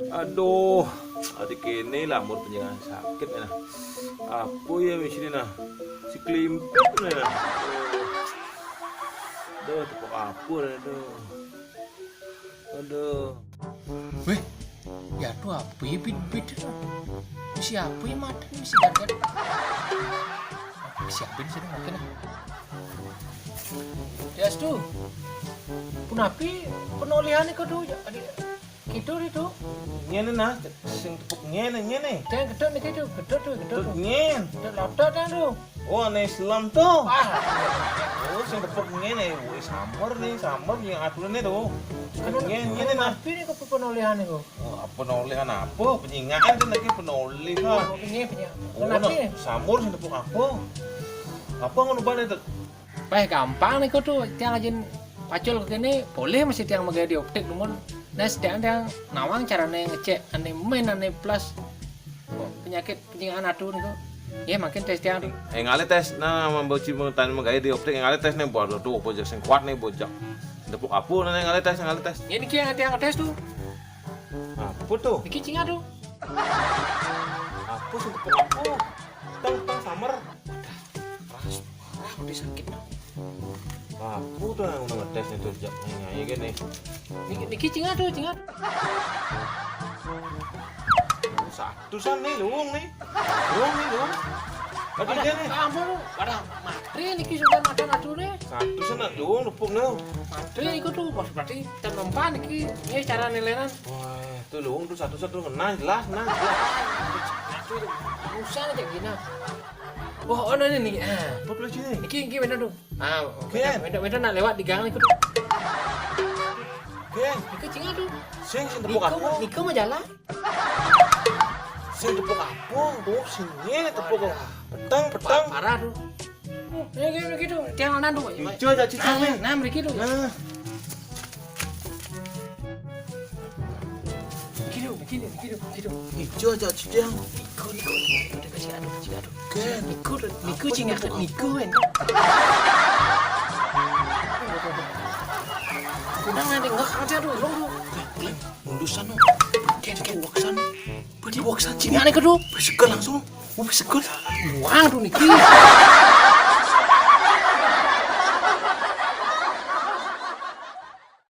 Aduh, adik ini lamur penjangan sakit nah. Apa ya sini nah? Si Klimpit nah. Aduh, tepuk apa aduh. Aduh. Weh, ya tuh apa ya bit siapa ya mata ini si gargan siapin sih oke nah ya tuh punapi penolihan itu tuh gitu itu Ngene nah, sing tepuk ngene. jangan gedor nih gitu gedor tuh Ngen. gedor laptop kan tuh Oh, aneh Islam tuh. ah Oh, sing tepuk ngene, woi samar yang aturan tuh. Ngene nah. punapi nih ke penolihan itu Oh, penolihan apa? Penyingaan kan lagi penolihan. punya Oh, punapi samur sing tepuk apa? Apa ngono bane tuh? gampang nih kok tuh tiang ajin pacul ke kene boleh masih tiang magaya di optik namun nah sedang tiang nawang caranya ngecek ane main ane plus penyakit penyingaan adu nih kok ya makin tes tiang Ngale tes nah membaci mentan magaya di optik ngale tes nih bodo tuh bojak sing kuat nih bojak. Tepuk apa nih ngale tes. ya niki yang tiang tes tuh Apa tuh? niki cinga tuh Apa sing tepuk apa? Tang samar. udah sakit Apa tuh yang udah ngetes nih tuh jak nyanyi gini. niki cinga tuh Satu san nih luung nih. Luung. Ada nih. ampun lu ada matri niki sudah makan adu nih Satu san luung tepuk nih. matri niku tuh pas berarti ternempa niki ini cara nilainan Wah, tuh luung tuh satu kena jelas. adu usah aja gini oh ini Apa tuh sini? Iki bener tuh. Ken. Bener nak lewat di gang nih tuh. Ken, Iki cinga tuh. sing tepuk apa? Niko mah jalan. Sing tepuk apa? Tuh sini tepuk petang. Parah tuh. Ini gitu, tiang anan tuh. Hijau aja cicaknya. Nah, mereka tuh. Nah, Gitu. hijau aja cicak. Niko, udah kasih adu. Ken, Niko cinga kan Niko kan. Udah nanti nggak aja tuh, lu. mundur sana. Ken, Waksan. cinga nih kedua. Besekel langsung. Besekel. Wah tuh Niki.